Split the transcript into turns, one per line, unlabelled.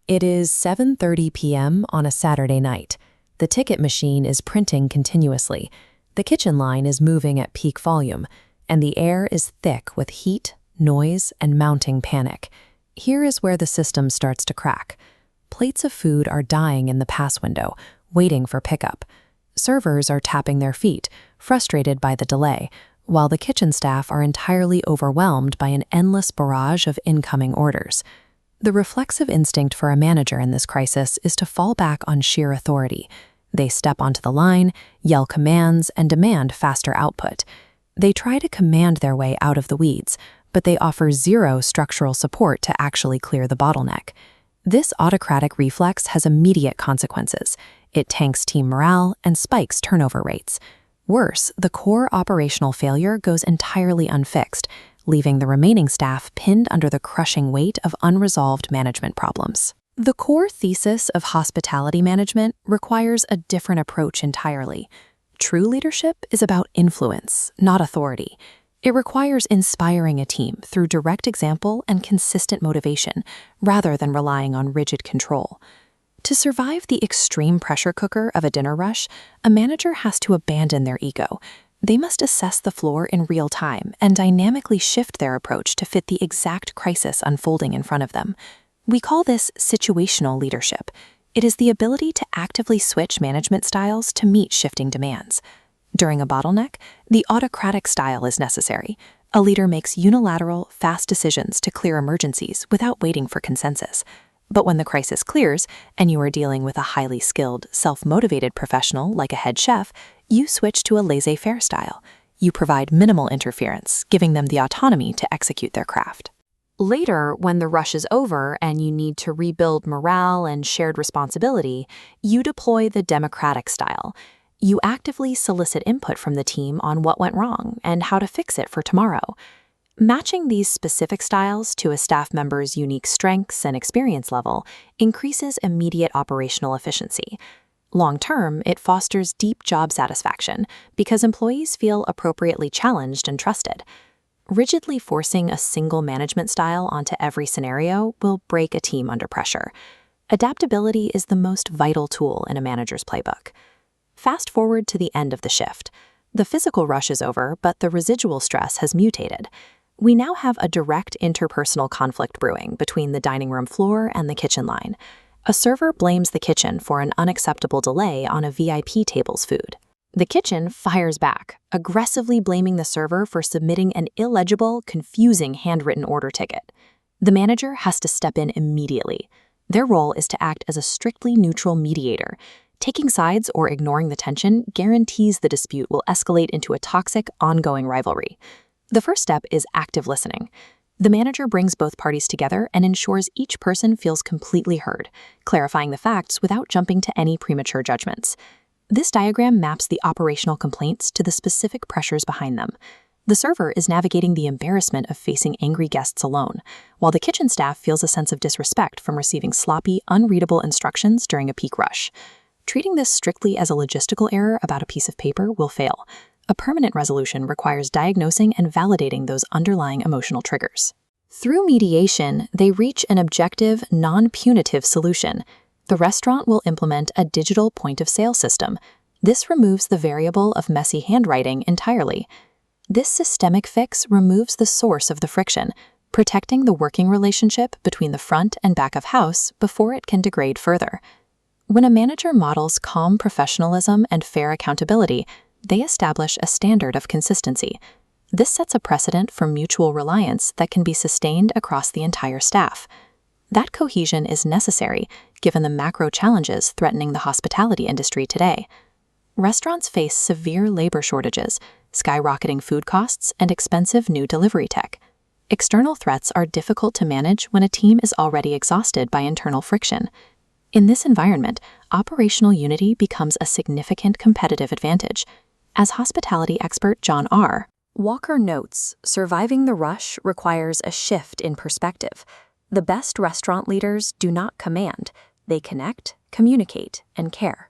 It is 7:30 p.m. on a Saturday night. The ticket machine is printing continuously. The kitchen line is moving at peak volume, and the air is thick with heat, noise, and mounting panic. Here is where the system starts to crack. Plates of food are dying in the pass window, waiting for pickup. Servers are tapping their feet, frustrated by the delay, while the kitchen staff are entirely overwhelmed by an endless barrage of incoming orders. The reflexive instinct for a manager in this crisis is to fall back on sheer authority. They step onto the line, yell commands, and demand faster output. They try to command their way out of the weeds, but they offer zero structural support to actually clear the bottleneck. This autocratic reflex has immediate consequences. It tanks team morale and spikes turnover rates. Worse, the core operational failure goes entirely unfixed, leaving the remaining staff pinned under the crushing weight of unresolved management problems. The core thesis of hospitality management requires a different approach entirely. True leadership is about influence, not authority. It requires inspiring a team through direct example and consistent motivation, rather than relying on rigid control. To survive the extreme pressure cooker of a dinner rush, a manager has to abandon their ego. They must assess the floor in real time and dynamically shift their approach to fit the exact crisis unfolding in front of them. We call this situational leadership. It is the ability to actively switch management styles to meet shifting demands. During a bottleneck, the autocratic style is necessary. A leader makes unilateral, fast decisions to clear emergencies without waiting for consensus. But when the crisis clears, and you are dealing with a highly skilled, self-motivated professional like a head chef, you switch to a laissez-faire style. You provide minimal interference, giving them the autonomy to execute their craft. Later, when the rush is over and you need to rebuild morale and shared responsibility, you deploy the democratic style. You actively solicit input from the team on what went wrong and how to fix it for tomorrow. Matching these specific styles to a staff member's unique strengths and experience level increases immediate operational efficiency. Long-term, it fosters deep job satisfaction because employees feel appropriately challenged and trusted. Rigidly forcing a single management style onto every scenario will break a team under pressure. Adaptability is the most vital tool in a manager's playbook. Fast forward to the end of the shift. The physical rush is over, but the residual stress has mutated. We now have a direct interpersonal conflict brewing between the dining room floor and the kitchen line. A server blames the kitchen for an unacceptable delay on a VIP table's food. The kitchen fires back, aggressively blaming the server for submitting an illegible, confusing handwritten order ticket. The manager has to step in immediately. Their role is to act as a strictly neutral mediator. Taking sides or ignoring the tension guarantees the dispute will escalate into a toxic, ongoing rivalry. The first step is active listening. The manager brings both parties together and ensures each person feels completely heard, clarifying the facts without jumping to any premature judgments. This diagram maps the operational complaints to the specific pressures behind them. The server is navigating the embarrassment of facing angry guests alone, while the kitchen staff feels a sense of disrespect from receiving sloppy, unreadable instructions during a peak rush. Treating this strictly as a logistical error about a piece of paper will fail. A permanent resolution requires diagnosing and validating those underlying emotional triggers. Through mediation, they reach an objective, non-punitive solution. The restaurant will implement a digital point-of-sale system. This removes the variable of messy handwriting entirely. This systemic fix removes the source of the friction, protecting the working relationship between the front and back of house before it can degrade further. When a manager models calm professionalism and fair accountability, they establish a standard of consistency. This sets a precedent for mutual reliance that can be sustained across the entire staff. That cohesion is necessary given the macro challenges threatening the hospitality industry today. Restaurants face severe labor shortages, skyrocketing food costs, and expensive new delivery tech. External threats are difficult to manage when a team is already exhausted by internal friction. In this environment, operational unity becomes a significant competitive advantage. As hospitality expert John R. Walker notes, surviving the rush requires a shift in perspective. The best restaurant leaders do not command, they connect, communicate, and care.